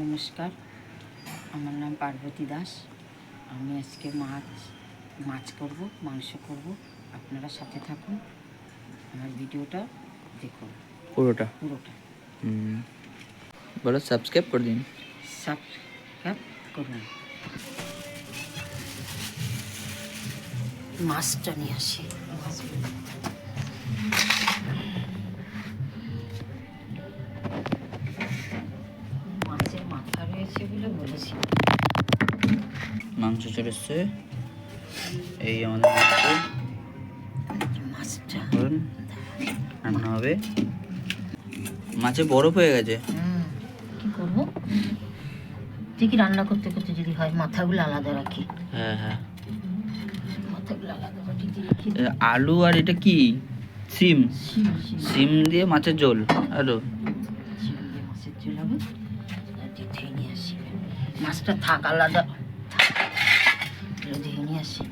নমস্কার, আমার নাম পার্বতী দাস। আমি আজকে মাছ করব, মাংস করব। আপনারা সাথে থাকুন, আমার ভিডিওটা দেখুন পুরোটা। বলো সাবস্ক্রাইব করে দিন। সাবস্ক্রাইব করুন। মাছটা নিয়ে আসি। মাছের মাথা রয়েছে বলে বলেছি। মাংস চলে এসছে, এই আমাদের মাছটা রান্না হবে। মাছে বরফ হয়ে গেছে। কি করব? ঠিকই রান্না করতে করতে যদি হয় মাথাগুলো আলাদা রাখি। হ্যাঁ, মাথাগুলো আলাদা রাখি। আলু আর এটা কি? সিম সিম দিয়ে মাছের ঝোল। আলু মাছের ঝোল হবে। ধুয়ে নিয়ে আসি। মাছটা থাক আলাদা, ধুয়ে নিয়ে আসি।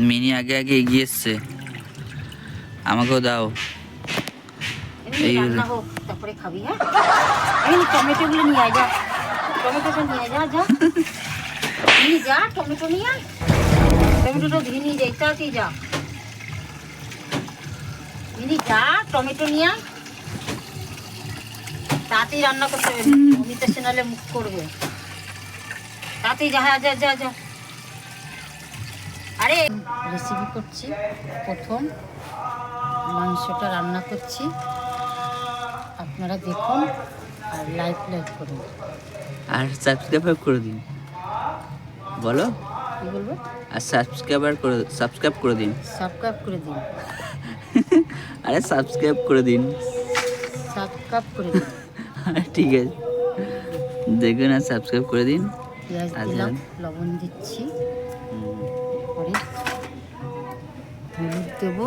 মিনি আগে এগিয়ে এসছে, আমাকেও দাও। এই রান্না হোক, তারপরে খাবি। হ্যাঁ, এই টমেটোগুলো নিয়ে আয়, যা টমেটোটা নিয়ে আয়, যা টমেটো নিয়ে আয়। টমেটোটা ধুয়ে নিয়ে যাই, তাড়াতাড়ি যা মিনি, যা টমেটো নিয়ে আয়। তাড়াতাড়ি রান্না করতে হবে, অমিতা সেনালে মুখ করবে। তাড়াতাড়ি যা, হ্যাঁ যা। আরে রেসিপি করছি, প্রথম মাংসটা রান্না করছি। আপনারা দেখুন আর লাইক করুন আর সাবস্ক্রাইব করে দিন। বলো কি বলবো? আর সাবস্ক্রাইব করে দিন। সাবস্ক্রাইব করে দিন। আরে সাবস্ক্রাইব করে দিন। সাবস্ক্রাইব করে দিন। ঠিক আছে, দেখুন আর সাবস্ক্রাইব করে দিন। পেঁয়াজ দিলাম, লবণ দিচ্ছি, পরে হলুদ দেবো,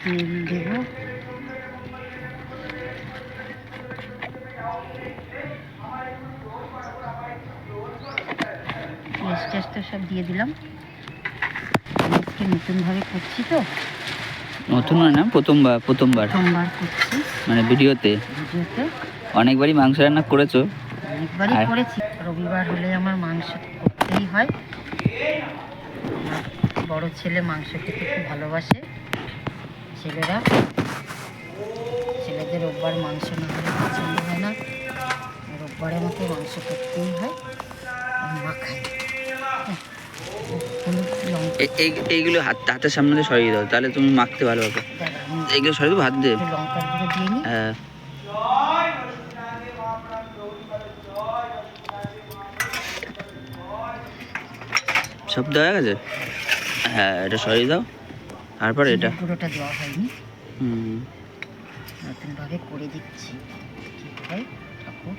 তেল দেবো, পেঁয়াজ তো সব দিয়ে দিলাম। আজকে নতুনভাবে করছি তো। নতুন না, প্রথমবার করছি। মানে ভিডিওতে অনেকবারই মাংস রান্না করেছো? অনেকবারই করেছি। রবিবার হলে আমার মাংস করতেই হয়। আমার বড় ছেলে মাংস খেতে খুব ভালোবাসে। ছেলেদের রোববার মাংস না হলে পছন্দ হয় না। রোববারের মতো মাংস করতেই হয়। মা খাই। এইগুলো হাতের সামনে দিয়ে সরিয়ে দাও, তাহলে তুমি মাখতে ভালো হবে। এইগুলো সরিয়ে দেবো হাত দিয়ে। লঙ্কার গুঁড়ো দিয়ে নিই। হ্যাঁ, সব দেওয়া গেছে। হ্যাঁ, এটা সরিয়ে দাও। তারপর এটা গুঁড়োটা দেওয়া হয়নি, নতুনভাবে করে দিচ্ছি। কি হয় ঠাকুর?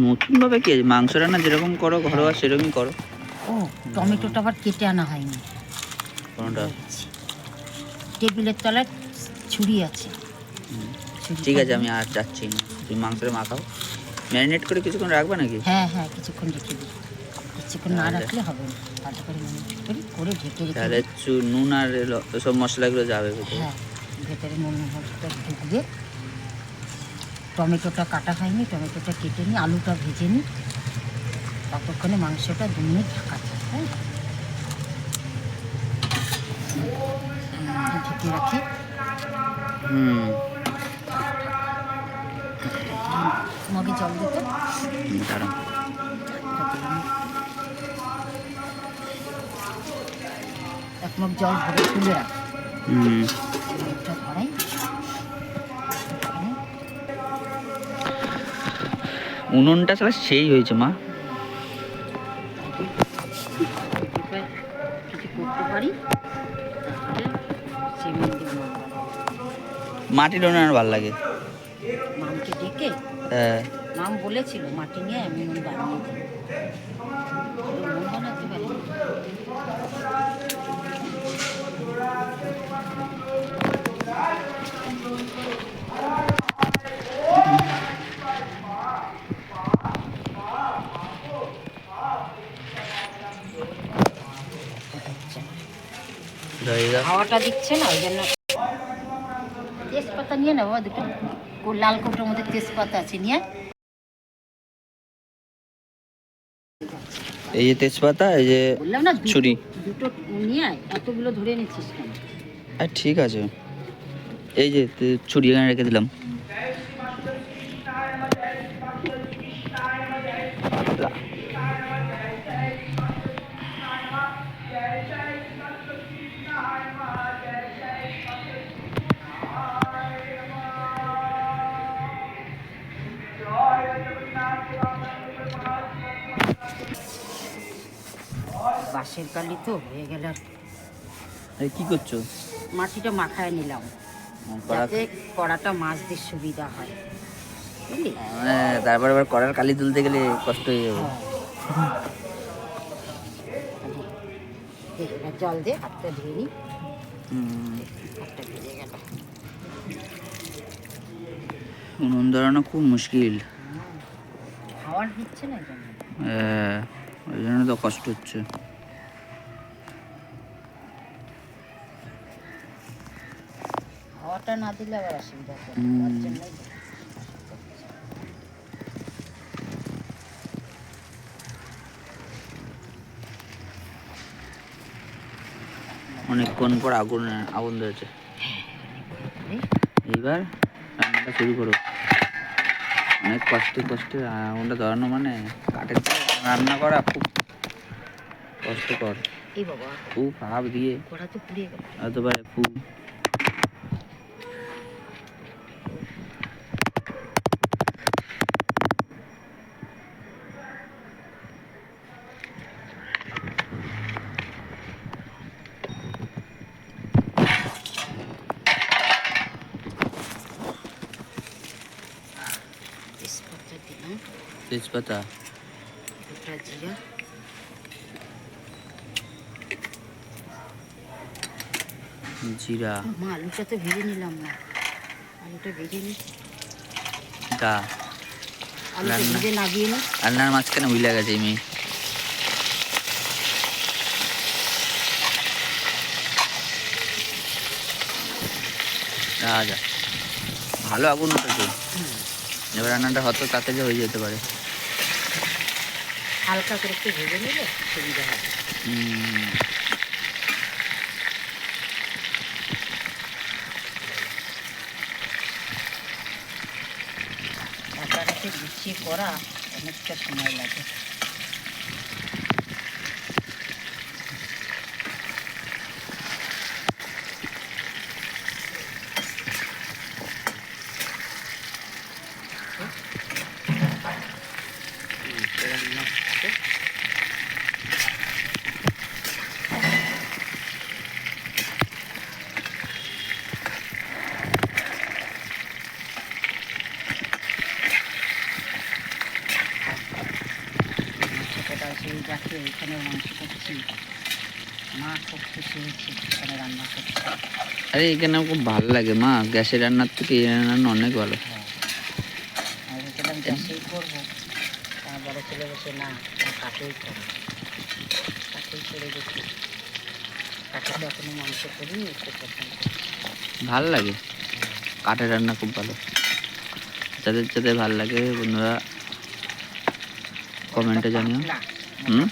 নতুনভাবে কি আছে, মাংস রান্না যেরকম করো ঘরোয়া সেরকমই করো। ও, টমেটোটা আবার কেটে আনা হয়নি। কোনটা? টেবিলের তলায় ছুরি আছে। ঠিক আছে, আমি আর যাচ্ছি না। তুমি মাংসটা মাখাও। ম্যারিনেট করে কিছুক্ষণ রাখবা নাকি? হ্যাঁ, কিছুক্ষণ রেখে দিই। কিছুক্ষণ না রাখলে হবে না। ভালো করে ম্যারিনেট করে ঢেকে রেখে তাহলে নুন আর সব মশলাগুলো যাবে ভেতরে। হ্যাঁ, ভেতরে নুন মশলা ঢুকবে। টমেটোটা কাটা হয়নি, টমেটোটা কেটে নিই, আলুটা ভেজে নিই। ততক্ষণে মাংসটা 2 মিনিট ঢাকা থাকে। হ্যাঁ, ঢেকে রাখি। মগে জল দিতে দাঁড়াও। এক মগ জল ভরে তুলে রাখ। ধরাই উনুনটা সালা সেই হয়েছে মা। কিছু করতে পারি, মাটির উনুন আর ভালো লাগে। মামকে ডেকে, মাম বলেছিল মাটি নিয়ে আমি উনুন বানিয়ে দিই। উনুন বানাতে পারি। হাওয়াটা দিচ্ছে না, ওই জন্য। তেজপাতা নিয়ে নেবো দুটো, লাল কৌটোর মধ্যে তেজপাতা আছে, নিয়ে। এই যে তেজপাতা, এই যে বললাম না ছুরি। দুটো নিয়ে আয়, এতগুলো ধরে নিচ্ছিস কেন? ঠিক আছে, এই যে ছুরি এখানে রেখে দিলাম। বাঁশের কালি তো হয়ে গেল আর কি। এই কি করছো? মাটিটা মাখায় নিলাম, যাতে কড়াটা মাছদের সুবিধা হয়, বুঝলি? তারপর আবার কড়ার কালি তুলতে গেলে কষ্ট হয়ে যাবে। এবার জল দিয়ে হাতটা ধুয়ে নিই। হাতটা ভিজে গেল। উনুন ধরানো খুব মুশকিল। খাওয়ার দিচ্ছে না কেন? ওই জন্য তো কষ্ট হচ্ছে। খাওয়াটা না দিলে আবার অসুবিধা হবে, তার জন্যই। অনেকক্ষণ পর আগুন ধরেছে। এইবার রান্নাটা শুরু করো। অনেক কষ্টে কষ্টে আগুনটা ধরানো, মানে কাঠের রান্না করা খুব কষ্টকর। এই বাবা, খুব ভাব দিয়ে কড়া তো পুড়িয়ে গেল। এতবার খুব। তেজপাতা দিলাম, তেজপাতা, গোটা জিরা, জিরা। মা আলুটা তো ভেজে নিলাম না, আলুটা ভেজে নি। দা আলুটা ভেজে নামিয়ে নি। রান্নার মাঝখানে ভুলে গেছে মেয়ে। রাজা ভালো আগুন উঠেছে। এবার রান্নাটা হয়তো তাড়াতাড়ি হয়ে যেতে পারে। হালকা করে একটু ভেজে নিলে সুবিধা হবে। একাটাতে গুছিয়ে করা অনেকটা সময় লাগে। সেই যাকে এখানে মাংস করছি, মা খুব খুশি হয়েছে এখানে রান্না করছে। আরে এখানে খুব ভালো লাগে মা, গ্যাসের রান্নার থেকে এই রান্না অনেক ভালো। আমি ভেবেছিলাম গ্যাসেই করবো, আমার বড় ছেলে বসে না, কাঠেই করবো। কাঠেই করে গেছি, কাঠে তো এখনো মাংস করিনি, খুব পছন্দ। ভালো লাগে কাঠের রান্না, খুব ভালো। যাদের যাদের ভালো লাগে বন্ধুরা কমেন্টে জানিও।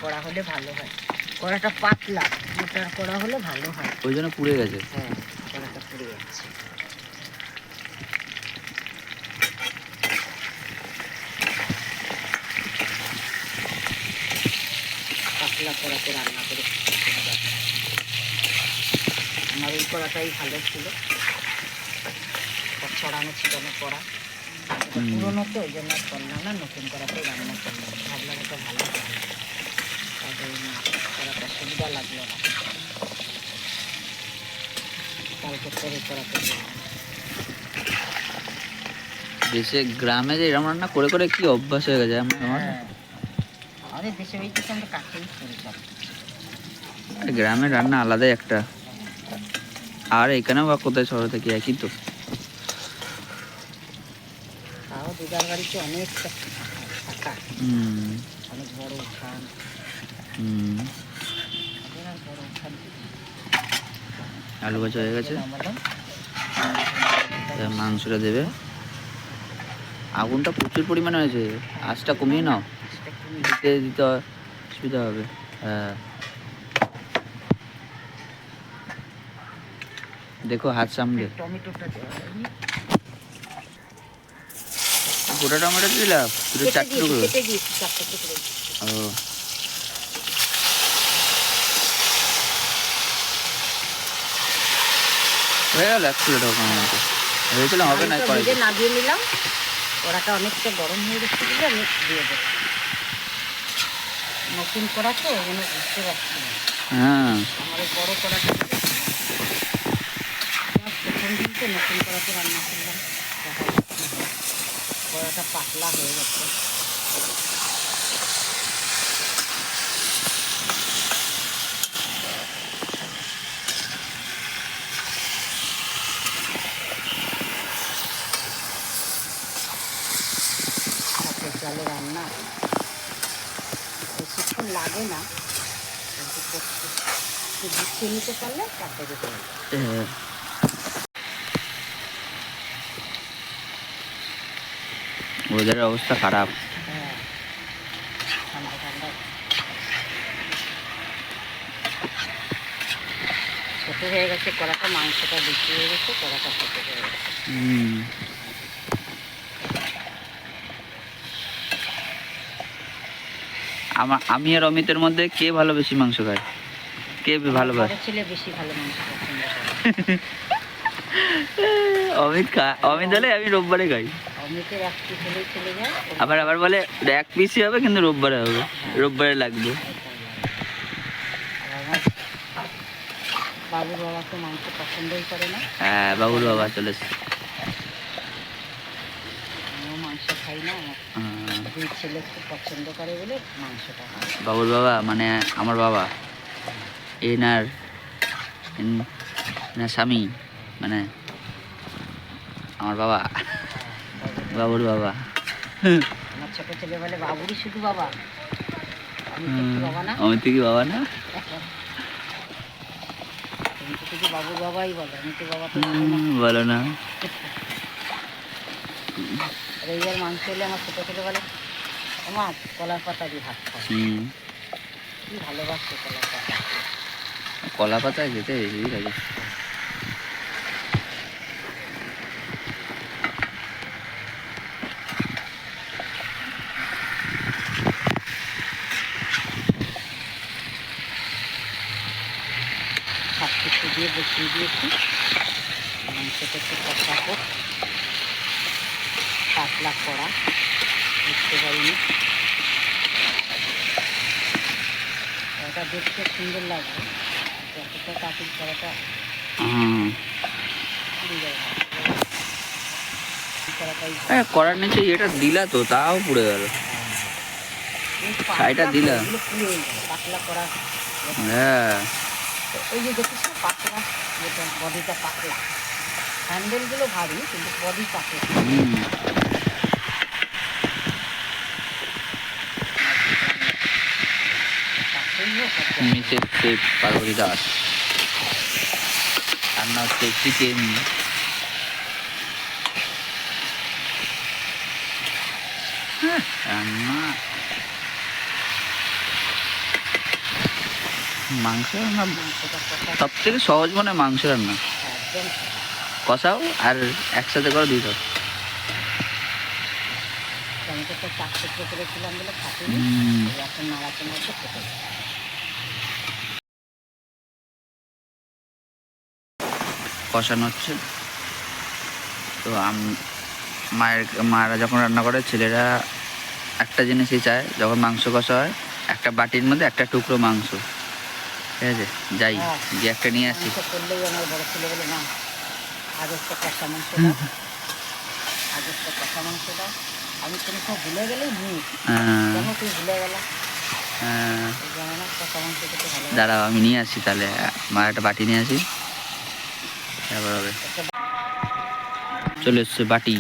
কড়া হলে ভালো হয়, কড়াটা পাতলা, মোটার কড়া হলে ভালো হয়। ওই জন্য পুড়ে গেছে। হ্যাঁ, কড়াটা পুড়ে যাচ্ছে। পাতলা কড়াতে রান্না করে আমার এই কড়াটাই ভালো ছিল, ছড়ানো ছিটানো কড়া। পুরোনো তো ওই জন্য করলাম না, নতুন কড়াতেই রান্না করলাম, ভাবলাম এটা ভালো হবে। তবে না, কড়াটা সুবিধা লাগলো না, কালকে করে কড়াতে দিলাম। দেশে গ্রামে যে এরকম রান্না করে করে কি অভ্যাস হয়ে গেছে আমার। আমাদের দেশে বাড়িতে তো আমরা কাঠেই করি সব। গ্রামের রান্না আলাদাই একটা, আর এখানেও বা কোথায় শহর থেকে একই তো। তাও দিদার বাড়িতে অনেকটা ফাঁকা, অনেক বড় উঠান। বড় উঠান আলু ভাজা হয়ে গেছে, এবার মাংসটা দেবে। আগুনটা প্রচুর পরিমাণে হয়েছে, আঁচটা কমিয়ে নাও, দিতে দিতে অসুবিধা হবে। হ্যাঁ দেখো হাত সামলে। টমেটোটা দেওয়া হয়নি। গোটা টমেটো দিলাম দুটো চারটে টুকরো। কেটে দিয়েছি, চারটে টুকরো। ও হয়ে গেল 1 কিলো টাকা মতো ভেবেছিলাম হবে না, পরে ভেজে নামিয়ে নিলাম। কড়াটা অনেকটা গরম হয়ে গেছে বলে আমি দিয়ে দেবো। নতুন কড়া তো ওই জন্য বুঝতে পারছি না। হ্যাঁ আমার এই বড় কড়াটা প্রথম দিন তো নতুন কড়াতে রান্না করলাম, কড়াটা পাতলা হয়ে গেছে। চালে রান্না বেশিক্ষণ লাগে না, কিন্তু গুছিয়ে নিতে পারলে তাড়াতাড়ি হয়ে যায়। ওয়েদারের অবস্থা খারাপ। হ্যাঁ ঠান্ডা ঠান্ডা ছোটো হয়ে গেছে কড়াটা, মাংসটা বেশি হয়ে গেছে, কড়াটা ছোটো হয়ে গেছে। আমি আর অমিতের মধ্যে কে ভালো বেশি মাংস খায়, কে ভালোবাসে? ছেলে বেশি ভালো মাংস পছন্দ করে। অমিত হলে আমি রোববারে খাই। অমিতের এক পিস হলেই চলে যায়। আবার বলে 1 পিসই হবে কিন্তু রোববারে হবে, রোববারে লাগবে। বাবুর বাবা তো মাংস পছন্দই করে না। হ্যাঁ বাবুর বাবা চলে এসছে। আমিও মাংস খাই না, দুই ছেলে খুব পছন্দ করে বলে মাংসটা খাই। বাবুর বাবা মানে আমার বাবা, এনার স্বামী মানে আমার বাবা, বাবুর বাবা। আমার ছোট ছেলে বলে বাবুরই শুধু বাবা, আমি তো কি বাবা না? অমিত কি বাবা না? তুমি তো শুধু বাবুর বাবাই বলো, আমি তো বাবা তো বলো না। রবিবার মাংস হলে আমার ছোটো ছেলে বলে আমার কলার পাতা দিয়ে ভাত খাও। কি ভালোবাসে কলার পাতা। কলা পাতা খেতে হেভি লাগে। সব কিছু দিয়ে বসিয়ে দিয়েছি, মাংসটা একটু কষা হোক। পাতলা কড়া, বুঝতে পারিনি। কড়াটা দেখতে সুন্দর লাগবে, যতটা কাটিং কড়াটা করার নিচে এটা দিলা তো তাও পুড়ে গেল, ছাইটা দিলা। পাতলা কড়া। হ্যাঁ ওই যে দেখিস না পাতলা, যেটা বডিটা পাতলা, হ্যান্ডেলগুলো ভারী কিন্তু বডি পাতলা। মিসেস শেফ পার্বতী দাস, রান্না হচ্ছে চিকেন। রান্না মাংস রান্না সব থেকে সহজ মনে হয় মাংস রান্না। কষাও আর একসাথে করে দিই দাও। টমেটোটা 4 টুকরো করেছিলাম বলে খাটিনি, এখন নাড়াতে নাড়াতে খেতে। কষানো হচ্ছে তো মায়েরা যখন রান্না করে ছেলেরা একটা জিনিসই চায়, যখন মাংস কষা হয় একটা বাটির মধ্যে একটা টুকরো মাংস, ঠিক আছে যাই গিয়ে একটা নিয়ে আসি। করলেই আমার বড় ছেলে বলে না আজ একটা কষা মাংস দাও, আজ একটা কষা মাংস দাও। আমি কোনো সব ভুলে গেলেই মুখ কেন তুই ভুলে গেল। দাঁড়াও আমি নিয়ে আসি তাহলে, মা একটা বাটি নিয়ে আসি তারপর হবে। চলে এসছে বাটি,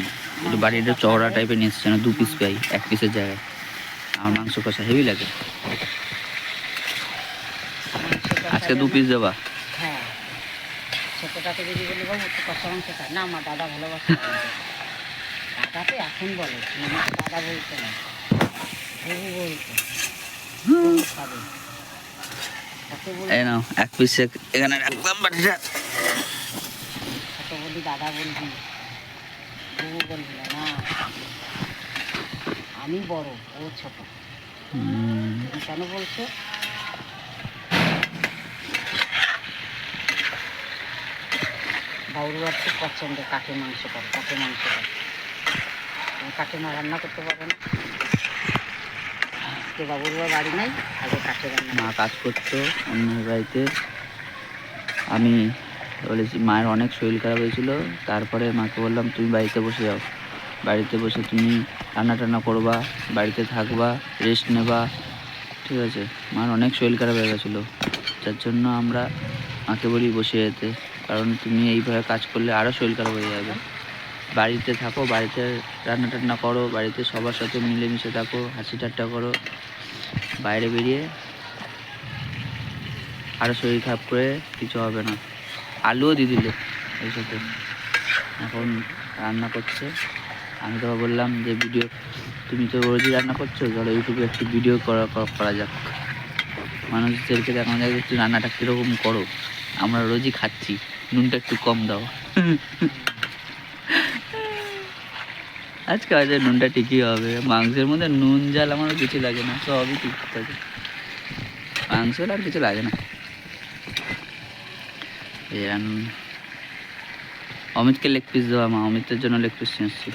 একটু বাটিটা চওড়া টাইপের নিয়ে এসছে না, 2 পিস পাই 1 পিসের জায়গায়। আমার মাংস কষা হেভি লাগে। আজকে 2 পিস দেবা? হ্যাঁ ছোটোটাকে যদি বলি বাবু একটু কষা মাংস খায়, না আমার দাদা ভালোবাসে। দাদাকে এখন বলে, আমাকে দাদা বলতো না, বাবু বলতো, বাবু খাবে। কত বলি এই নাও এক পিস এখানে রাখলাম বাটিটা। কত বলি দাদা বলবি, বাবু বলবি না, আমি বড় ও ছোট। তুমি কেন বলছো? বাবুর আর খুব পছন্দ কাঠের মাংস করে, কাঠের মাংস করে। তুমি কাঠে মা রান্না করতে পারবে না? আজকে বাবুর বাড়ি নাই, আগে কাঠে রান্না। মা কাজ করতো অন্যের বাড়িতে। আমি বলেছি মায়ের অনেক শরীর খারাপ হয়েছিল, তারপরে মাকে বললাম তুমি বাড়িতে বসে যাও, বাড়িতে বসে তুমি রান্না টান্না করবা, বাড়িতে থাকবা, রেস্ট নেবা, ঠিক আছে। মায়ের অনেক শরীর খারাপ হয়ে গেছিলো, যার জন্য আমরা মাকে বলি বসে যেতে, কারণ তুমি এইভাবে কাজ করলে আরও শরীর খারাপ হয়ে যাবে। বাড়িতে থাকো, বাড়িতে রান্না টান্না করো, বাড়িতে সবার সাথে মিলেমিশে থাকো, হাসি ঠাট্টা করো। বাইরে বেরিয়ে আরও শরীর খারাপ করে কিছু হবে না। আলুও দিয়ে দিল ওই সাথে। এখন রান্না করছে, আমি তো বললাম যে ভিডিও, তুমি তো রোজই রান্না করছো, ধরো ইউটিউবে একটু ভিডিও করা যাক, মানুষদেরকে দেখানো যায় যে তুমি রান্নাটা কীরকম করো, আমরা রোজই খাচ্ছি, নুনটা একটু কম দাও। আজকে হয়তো নুনটা ঠিকই হবে, মাংসের মধ্যে নুন ঝাল আমারও কিছু লাগে না, সবই ঠিক থাকে, মাংসের আর কিছু লাগে না। অমিতকে লেগ পিস দেওয়া, মা অমিতের জন্য লেগ পিস নিয়ে এসছি।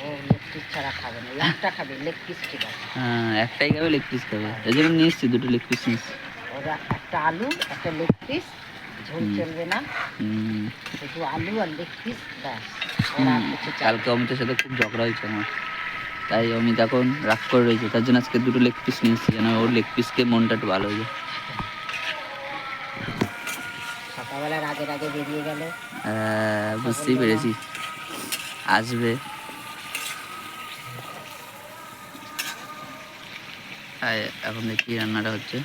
ও লেগ পিস ছাড়া খাবে না, একটা খাবে লেগ পিস, ঠিক আছে। হ্যাঁ একটাই খাবে, লেগ পিস খাবে, এই জন্য নিয়ে এসছি, দুটো লেগ পিস নিয়ে এসছি। ওরা একটা আলু একটা লেগ পিস, ঝোল চলবে না, শুধু আলু আর লেগ পিস, ব্যাস। ওরা আর কিছু চায় না। কালকে অমিতের সাথে খুব ঝগড়া হয়েছে আমার, তাই অমিত এখন রাগ করে রয়েছে, তার জন্য আজকে দুটো লেগ পিস নিয়ে এসছি, যেন ওর লেগ পিসকে মনটা একটু ভালো হয়ে যায়। সকালবেলা রাগের আগে বেরিয়ে গেল, বুঝতেই পেরেছি আসবে। এখন দেখি রান্নাটা হচ্ছে।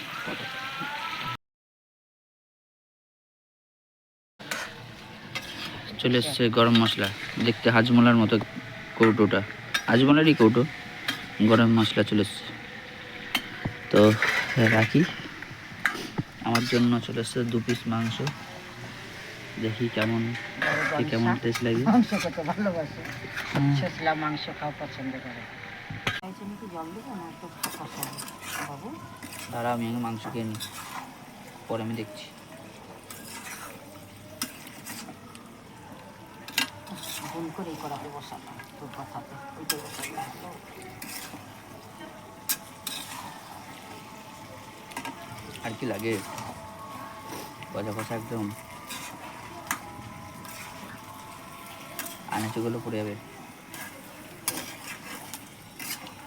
চলে এসছে গরম মশলা, দেখতে হাজমোলার মতো কৌটোটা, হাজমোলারই কৌটো, গরম মশলা চলে এসছে। তো রাখি, আমার জন্য চলে এসছে 2 পিস মাংস, দেখি কেমন টেস্ট লাগে। মাংস খেতে ভালোবাসে, ছোটলা মাংস খাওয়া পছন্দ করে। নাকি জল দেবো না একটু কষা বাবু? দাঁড়া আমি আগে মাংস খেয়ে নিই, পরে আমি দেখছি। ভুল করেই করাতে বসালাম তোর কথাতে, ওইটা বসালে ভালো। আর কি লাগে, কষা কষা একদম, আনাচগুলো পড়ে যাবে,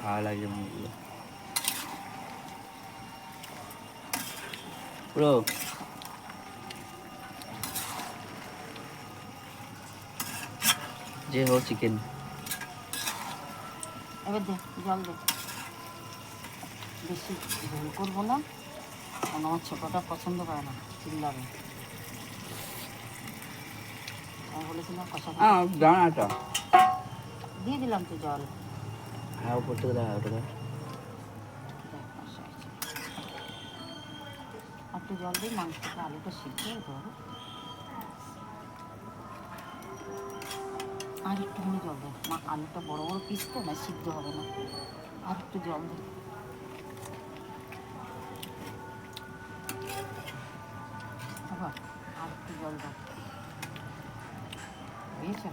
ভালো লাগছে মাংসগুলো পুরো। যে হো চিকেন, এবার দে জল দে, বেশি ঝোল করবো না, কারণ আমার ছোটোটা পছন্দ করে না, চিল্লাবে। আমি বলেছিলাম কষা দাঁড়াটা দিয়ে দিলাম তো জল। হ্যাঁ উপর থেকে দেখা ওটা দেখ কষা আছে, আর একটু জল দিই, মাংসটা আলুটা সিদ্ধ হয়ে ধরো, আর একটুখানি জল দেয় মা, আলুটা বড় বড় পিস তো না, সিদ্ধ হবে না, আর একটু জল দে। আর একটু জল দাও, বুঝেছো?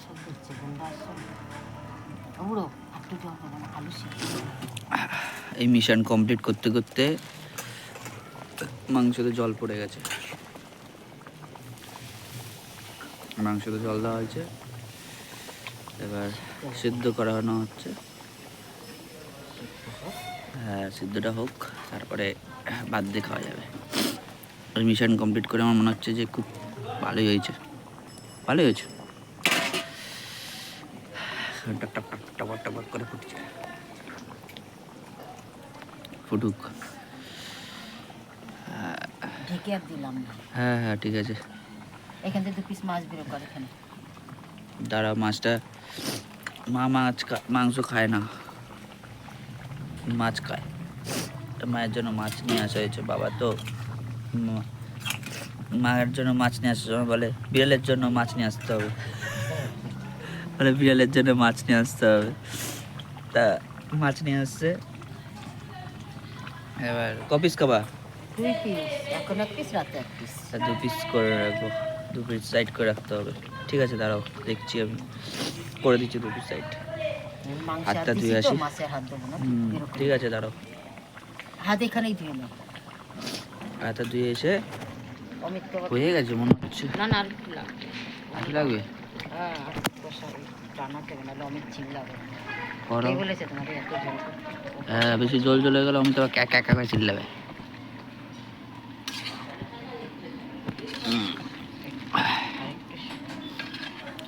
সব দিচ্ছে গুন্ডা আসছে, বুড়ো একটু জল দেবো না, আলু সিদ্ধ। এই মিশন কমপ্লিট করতে করতে মাংসতে জল পড়ে গেছে, মাংসতে জল দেওয়া হয়েছে, এবার সিদ্ধ করানো হচ্ছে। হ্যাঁ সিদ্ধটা হোক, তারপরে ভাত দিয়ে খাওয়া যাবে। ওই মিশন কমপ্লিট করে আমার মনে হচ্ছে যে খুব ভালোই হয়েছে, ভালোই হয়েছে, টক টক টক টক টক করে ফুটছে। ফুটুক। ঢেকে আর দিলাম না। হ্যাঁ হ্যাঁ ঠিক আছে। এখান থেকে 2 পিস মাছ বের কর এখানে। দাঁড়া, মাছটা মা মাংস খায় না, মাছ খায়। মায়ের জন্য মাছ নিয়ে আসা হয়েছে। বাবা তো মায়ের জন্য মাছ নিয়ে আসার সময় বলে বিড়ালের জন্য মাছ নিয়ে আসতে হবে, বলে বিড়ালের জন্য মাছ নিয়ে আসতে হবে। তা মাছ নিয়ে আসছে। এবার কপিস খাবা? 2 পিস, এখন 1 পিস, রাতে 1 পিস। 2 পিস করে রাখবো, 2 পিস সাইড করে রাখতে হবে। ঠিক আছে দাঁড়াও, দেখছি আমি করে দিচ্ছি 2 পিস সাইড। হাতটা ধুয়ে আসি। মাছের হাত দেবো না। ঠিক আছে দাঁড়াও, হাত এখানেই ধুয়ে নাও। হাতটা ধুয়ে এসে অমিত হয়ে গেছে মনে হচ্ছে। না না আর একটু লাগবে। আর লাগবে? হ্যাঁ আর কষা রান্না দেবে না, অমিত চিল্লাবে। করো। কে বলেছে তোমাদের এত ঝোল? হ্যাঁ বেশি জল চলে গেলে আমি তো একা একা করে চিল্লাবে।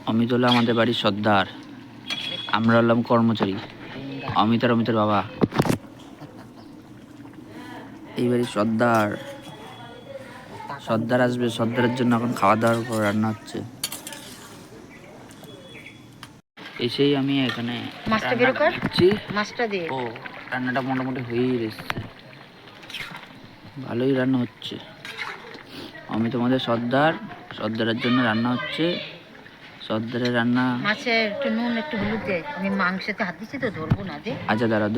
অমিত হলো আমাদের বাড়ির সর্দার, আমরা হলাম কর্মচারী। অমিত আর অমিতের বাবা এই বাড়ির সর্দার। সর্দার আসবে, সর্দারের জন্য এখন খাওয়া দাওয়ার পর রান্না হচ্ছে। এসেই আমি এখানে মাছটা বের কর, দিচ্ছি। মাছটা দিয়ে। ও রান্নাটা মোটামুটি হয়েই এসছে, ভালোই রান্না হচ্ছে। আমি তোমাদের সর্দার, সর্দারের জন্য রান্না হচ্ছে। সর্দারের রান্না। মাছে একটু নুন একটু হলুদ দে, আমি মাংসতে হাত দিচ্ছি তো ধরবো না দে। আচ্ছা দাঁড়াও,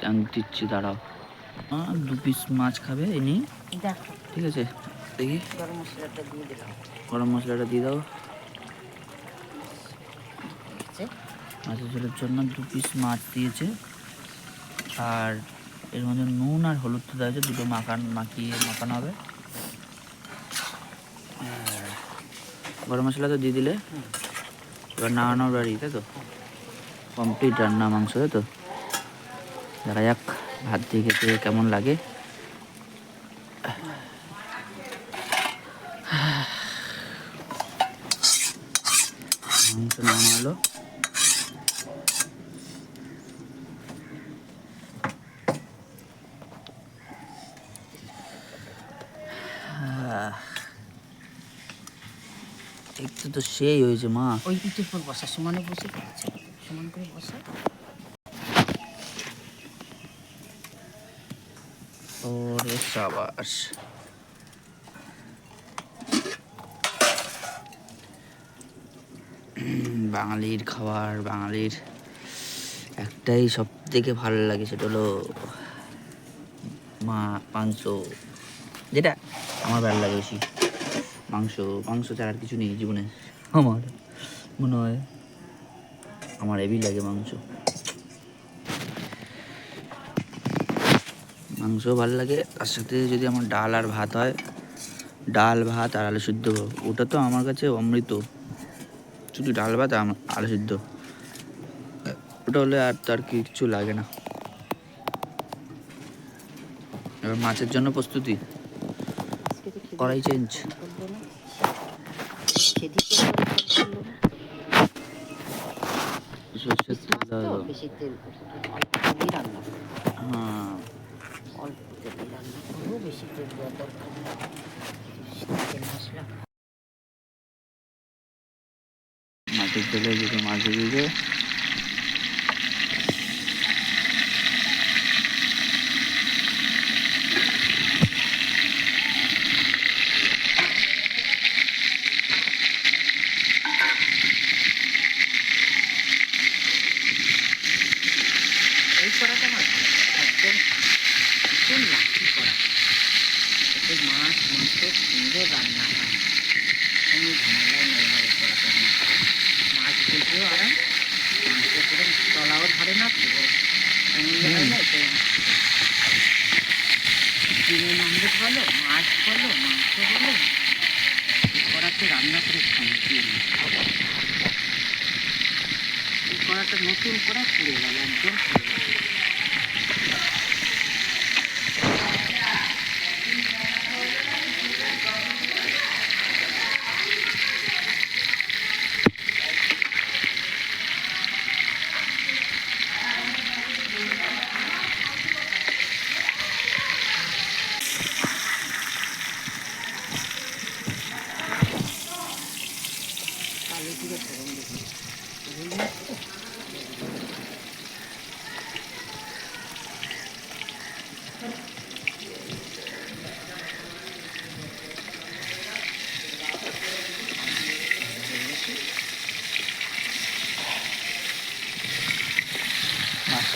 আমি দিচ্ছি দাঁড়াও। 2 পিস মাছ খাবে এনে। ঠিক আছে দেখি। গরম মশলাটা দিয়ে দিলাম। গরম মশলাটা দিয়ে দাও। মাছের ঝোলের জন্য 2 পিস মাছ দিয়েছে, আর এর মধ্যে নুন আর হলুদ তো দেওয়া হয়েছে, দুটো মাখানো হবে। গরম মশলা তো দিয়ে দিলে, এবার নাড়ানোর বাড়ি, তাই তো? কমপ্লিট রান্না মাংস, তাই তো? দেখা যাক ভাত দিয়ে খেতে কেমন লাগে। মাংস নামানো হলো। একটু তো সেই হয়েছে মা। ওই ইটের উপর বসা, সমানে বসে করছে, সমান করে বসা। ওরে সাবাস। বাঙালির খাবার, বাঙালির একটাই সব থেকে ভালো লাগে, সেটা হলো মাংস। যেটা আমার ভালো লাগে বেশি, মাংস। মাংস ছাড়া আর কিছু নেই জীবনে আমার মনে হয়। আমার হেভি লাগে মাংস। মাংস ভালো লাগে, তার সাথে যদি আমার ডাল আর ভাত হয়, ডাল ভাত আর আলু সিদ্ধ, ওটা তো আমার কাছে অমৃত। শুধু ডাল ভাত আর আলু সিদ্ধ, ওটা হলে আর তার কিছু লাগে না। এবার মাছের জন্য প্রস্তুতি, কড়াই চেঞ্জ। সরষের তেল দাও। বেশি তেল অল্প তেলেই রান্না করবো। হ্যাঁ অল্প তেলে রান্না করবো, বেশি তেল দেওয়ার দরকার নেই। তেল মশলা মাছের তেলে যদি মাছ দিয়ে দেয়, এই করাটা আমার একদম ভীষণ লাকি করা। এতে মাছ মাংস সুন্দর রান্না হয়, কোনো ঝামেলায় নেই আমার এই করাটা। মাছ ভেজেও আরাম, মাংস করে তলাও ধরে না, পুরো হয় না। এতে ডিমের নামলে বলো, মাছ বলো, মাংস বলো, এই করাতে রান্না করে শান্তি নেই। এই করাটা নতুন করা পুড়ে গেল, একদম পুড়ে গেল।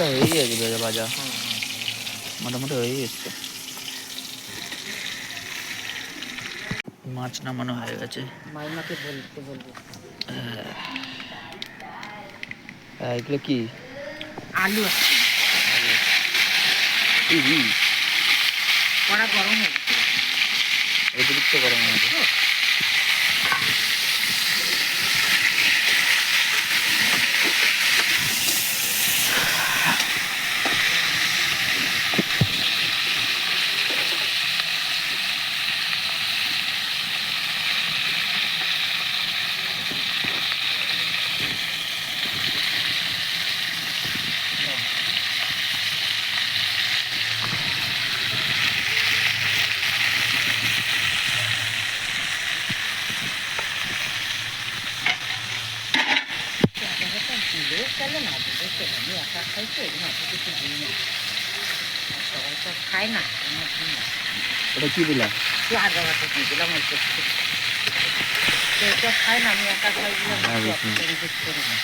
অনেকটা হয়েই গেছে ভেজা ভাজা, মোটামুটি হয়েই এসছে। মাছ নামানো হয়ে গেছে। মাইমাকে বলতে বলবো। এগুলো কি? আলু আছে, কড়া গরম হয়ে গেছে, অতিরিক্ত গরম হয়ে গেছে। দিলেও চলে না দিলেও চলে, আমি একা খাই তো ওই জন্য অত কিছু দিই না, সবাই তো খায় না, আমার দিই না। ওটা কি দিলা? একটু আদা বাটা দিয়ে দিলাম অল্প একটু, কেউ তো খায় না, আমি একা খাই দিলাম, রিজেক্ট করি না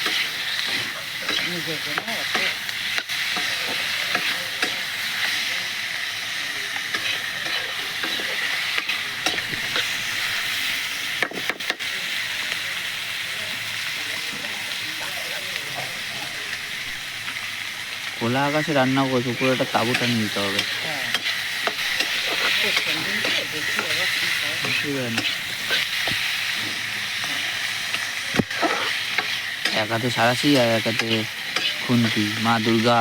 নিজের জন্য অত। খোলা আকাশে রান্না করছো, উপরে একটা তাঁবুটা নিয়ে দিতে হবে। হ্যাঁ, প্রথম দিন তো দেখি এবার কী হয়। অসুবিধা নেই। এক হাতে সারাশি আর এক হাতে খুন্তি, মা দুর্গা।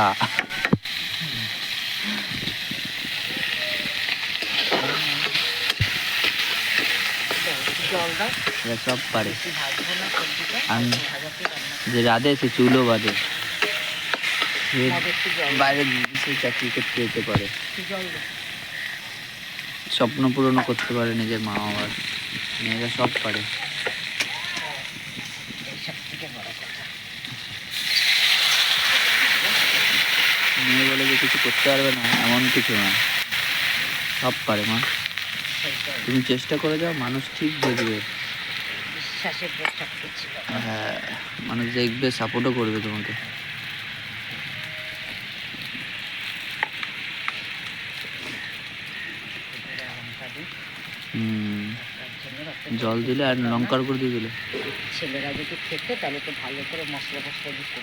জল দাও, এরা সব পারে। বেশি ভাজবো না সবজিটা, আমি- ভাজাতে রান্না যে রাধে সে চুলো বাঁধে, সে করবো। একটু জল দাও, বাইরে সে চাকরি করতে যেতে পারে, একটু জল দাও। স্বপ্ন পূরণও করতে পারে নিজের মা বাবার। মেয়েরা সব পারে। এই সব থেকে বড় কথা। মেয়ে বলে যে কিছু করতে পারবে না এমন কিছু না, সব পারে মা। সেইটাই তুমি চেষ্টা করে যাও, মানুষ ঠিক দেখবে। বিশ্বাসের উপর সব কিছু। হ্যাঁ, মানুষ দেখবে, সাপোর্টও করবে তোমাকে। জল দিলে আর লঙ্কার গুঁড়ো দিয়ে দিলে। ছেলেরা যদি খেতে তাহলে তো ভালো করে মশলা ফসলা দিত,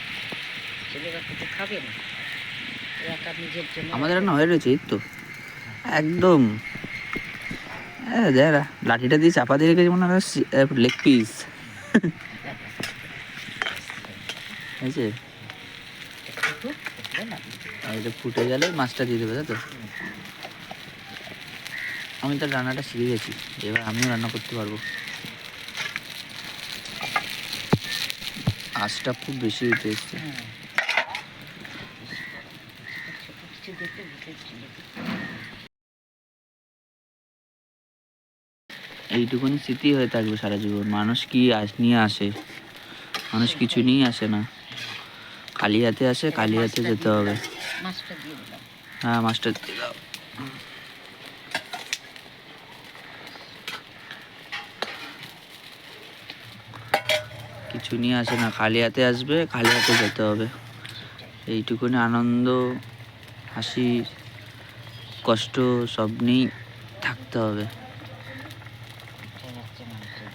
ছেলেরা তো খাবে না, একা নিজের জন্য। আমাদের রান্না হয়ে রয়েছে, এই তো একদম। হ্যাঁ দেখ না, লাঠিটা দিয়ে চাপা দিয়ে রেখেছি মনে হয় লেগ পিস হয়েছে। একটু ফুটলে না, আর এটা ফুটে গেলে মাছটা দিয়ে দেবে, তাই তো? আমি তো রান্নাটা শিখে গেছি, এবার আমিও রান্না করতে পারবো। আঁচটা খুব বেশি উঠে এসছে। ছোট কিছু দেখতে বুঝেছিল। এইটুকুনি স্মৃতি হয়ে থাকবে সারা জীবন। মানুষ কি নিয়ে আসে, মানুষ কিছু নিয়ে আসে না, খালি হাতে আসে, খালি হাতে যেতে হবে। মাছটা দিয়ে দিলাম। হ্যাঁ, মাছটা দিয়ে দাও। কিছু নিয়ে আসে না, খালি হাতে আসবে, খালি হাতে যেতে হবে। এইটুকুনি আনন্দ, হাসি, কষ্ট সব নিয়েই থাকতে হবে। এটাই হচ্ছে মানুষের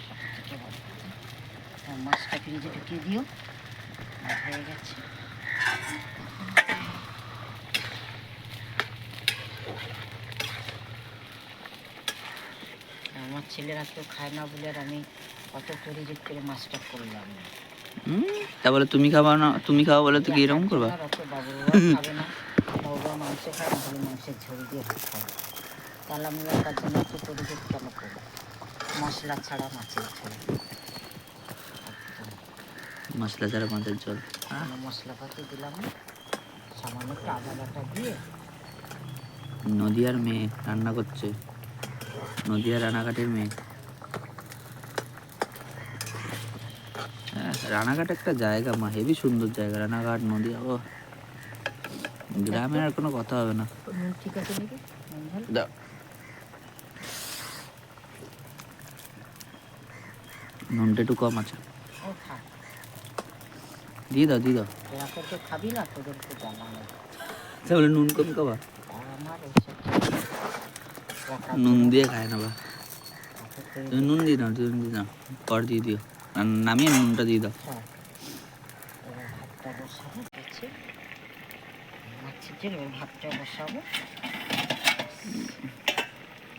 সবথেকে বড় কথা। মাছটা ফ্রিজে ঢুকিয়ে দিও, মাছ হয়ে গেছে। আমার ছেলেরা কেউ খায় না বলে আর আমি কত করে করে মাছটা করলাম না। তা বলে তুমি খাবা না, তুমি খাওয়া বলে তো কি এরকম করবা? অত বাবু খাবে না, বাবু মাংস খায় না, খালি মাংসের ঝোল দিয়ে ভাত খায়, তাহলে আমি একার জন্য একটু করে কেন করবো? মশলা ছাড়া মাছের ঝোল, মশলা ছাড়া মাছের ঝোল, কোনো মশলাপাতি দিলাম না, সামান্য একটু আদা বাটা দিয়ে। নদিয়ার মেয়ে রান্না করছে, নদিয়া রানাঘাটের মেয়ে। হ্যাঁ, রানাঘাট একটা জায়গা মা, হেবি সুন্দর জায়গা রানাঘাট, নদিয়া। ও গ্রামের আর কোনো কথা হবে না। নুন ঠিক আছে নাকি? দাও, নুনটা একটু কম আছে। ও খা, দিয়ে দাও দিয়ে দাও। তোরা তোকে খাবি না, তোদের তো জানা নেই। তাহলে নুন কম খাবা? আমার এইসব নুন দিয়ে খায় না বা। তুমি নুন দিয়ে দাও, নুন দিয়ে দাও, পর দিয়ে দিও, আর নামিয়ে নুনটা দিয়ে দাও। হ্যাঁ, এবার ভাতটা বসাবো, দেখছি মাছের ঝোল, এবার ভাতটা বসাবো।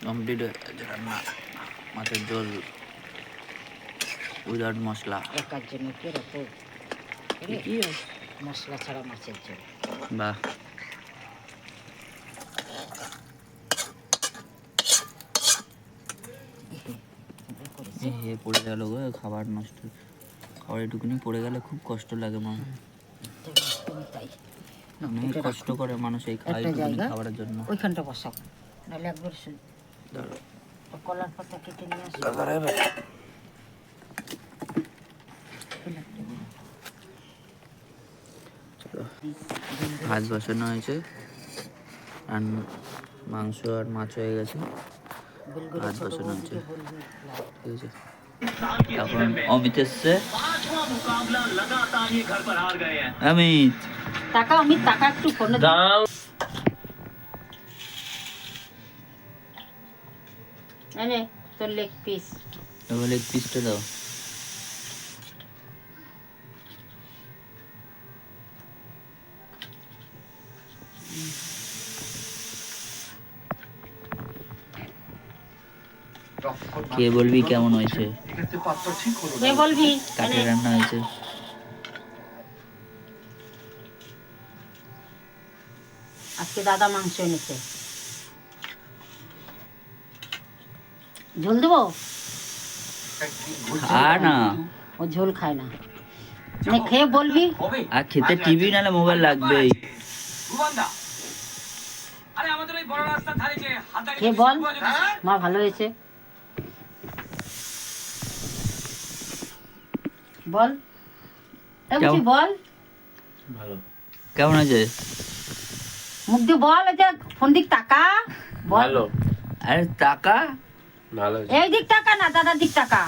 কমপ্লিট হয়ে গেছে রান্না, মাছের ঝোল উইদাউট মশলা। একার জন্য কি রকম মশলা ছাড়া মাছের ঝোল। বাহ, হে পড়ে গেল গো, খাবার নষ্ট, খাবার একটুকুনি পড়ে গেলে খুব কষ্ট লাগে মা, তাই অনেক কষ্ট করে মানুষ এই খায় একটা জায়গা খাবারের জন্য। ওইখানটা বসাবো, নাহলে একবার কলার পাতা কেটে নিয়ে আসবো। ভাত বসানো হয়েছে, আর মাংস আর মাছ হয়ে গেছে, ভাত বসানো হয়েছে, ঠিক আছে। এখন অমিত এসছে, অমিত টাকা, আমি টাকা একটু ফোনে দাও। এনে তোর লেগ পিস। তাহলে এক পিসটা দাও। কে বলবি কেমন হয়েছে? কে বলবি? কাঠের রান্না হয়েছে। আজকে দাদা মাংস এনেছে, ঝোল দেবো? আর না, ও ঝোল খায় না, মানে খেয়ে বলবি। আর খেতে টিভি নাহলে মোবাইল লাগবেই। খেয়ে বল মা ভালো হয়েছে, বল বলছি, বল কেমন হয়েছে? মুখ দিয়ে বল, এটা ফোন দিক টাকা বল। আরে টাকা ভালো। এই দিক টাকা না, দাদার দিক টাকা।